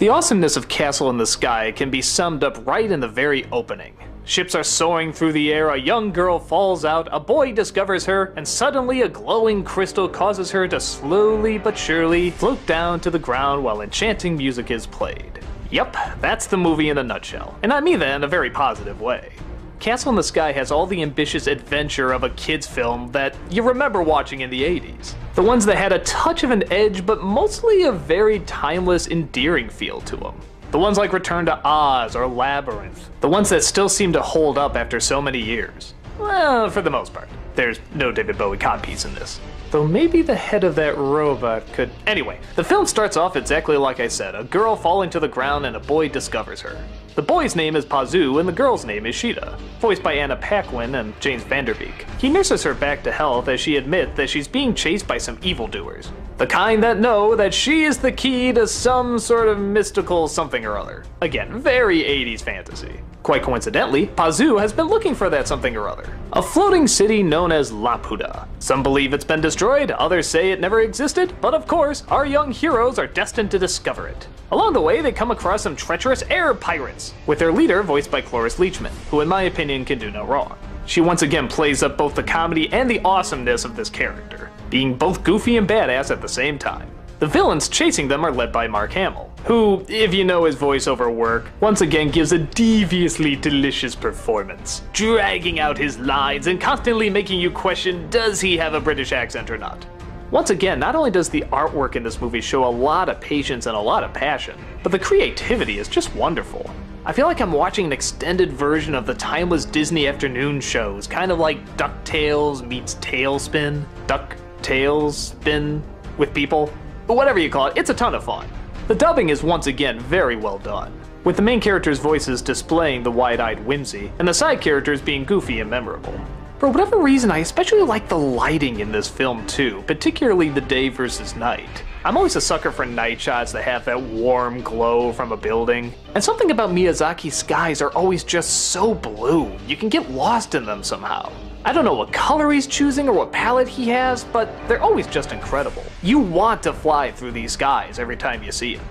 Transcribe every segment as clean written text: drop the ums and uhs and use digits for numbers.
The awesomeness of Castle in the Sky can be summed up right in the very opening. Ships are soaring through the air, a young girl falls out, a boy discovers her, and suddenly a glowing crystal causes her to slowly but surely float down to the ground while enchanting music is played. Yep, that's the movie in a nutshell, and I mean that in a very positive way. Castle in the Sky has all the ambitious adventure of a kid's film that you remember watching in the 80s. The ones that had a touch of an edge, but mostly a very timeless, endearing feel to them. The ones like Return to Oz or Labyrinth. The ones that still seem to hold up after so many years. Well, for the most part. There's no David Bowie codpiece in this. Though maybe the head of that robot could... Anyway, the film starts off exactly like I said, a girl falling to the ground and a boy discovers her. The boy's name is Pazu and the girl's name is Sheeta, voiced by Anna Paquin and James Van Der Beek. He nurses her back to health as she admits that she's being chased by some evildoers. The kind that know that she is the key to some sort of mystical something or other. Again, very 80s fantasy. Quite coincidentally, Pazu has been looking for that something or other. A floating city known as Laputa. Some believe it's been destroyed, others say it never existed, but of course, our young heroes are destined to discover it. Along the way, they come across some treacherous air pirates, with their leader voiced by Cloris Leachman, who in my opinion can do no wrong. She once again plays up both the comedy and the awesomeness of this character, being both goofy and badass at the same time. The villains chasing them are led by Mark Hamill, who, if you know his voiceover work, once again gives a deviously delicious performance, dragging out his lines and constantly making you question, does he have a British accent or not? Once again, not only does the artwork in this movie show a lot of patience and a lot of passion, but the creativity is just wonderful. I feel like I'm watching an extended version of the timeless Disney afternoon shows, kind of like DuckTales meets Tailspin, DuckTales with people. But whatever you call it, it's a ton of fun. The dubbing is once again very well done, with the main characters' voices displaying the wide-eyed whimsy, and the side characters being goofy and memorable. For whatever reason, I especially like the lighting in this film too, particularly the day versus night. I'm always a sucker for night shots that have that warm glow from a building, and something about Miyazaki's skies are always just so blue, you can get lost in them somehow. I don't know what color he's choosing or what palette he has, but they're always just incredible. You want to fly through these skies every time you see them.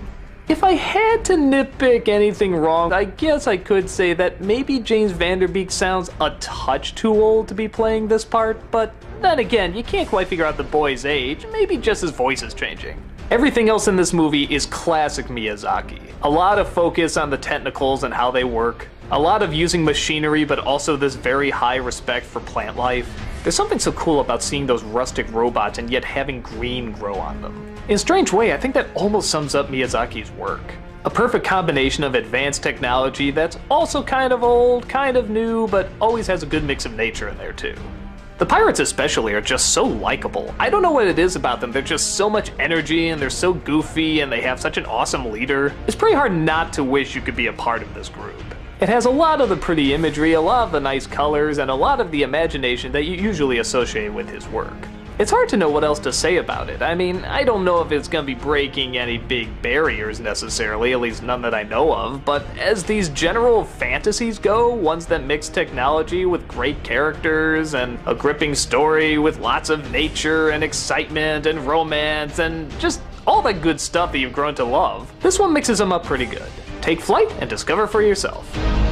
If I had to nitpick anything wrong, I guess I could say that maybe James Van Der Beek sounds a touch too old to be playing this part, but then again, you can't quite figure out the boy's age, maybe just his voice is changing. Everything else in this movie is classic Miyazaki. A lot of focus on the technicals and how they work. A lot of using machinery, but also this very high respect for plant life. There's something so cool about seeing those rustic robots and yet having green grow on them. In a strange way, I think that almost sums up Miyazaki's work. A perfect combination of advanced technology that's also kind of old, kind of new, but always has a good mix of nature in there too. The pirates especially are just so likable. I don't know what it is about them, they're just so much energy and they're so goofy and they have such an awesome leader. It's pretty hard not to wish you could be a part of this group. It has a lot of the pretty imagery, a lot of the nice colors, and a lot of the imagination that you usually associate with his work. It's hard to know what else to say about it. I mean, I don't know if it's gonna be breaking any big barriers necessarily, at least none that I know of, but as these general fantasies go, ones that mix technology with great characters and a gripping story with lots of nature and excitement and romance and just all that good stuff that you've grown to love, this one mixes them up pretty good. Take flight and discover for yourself.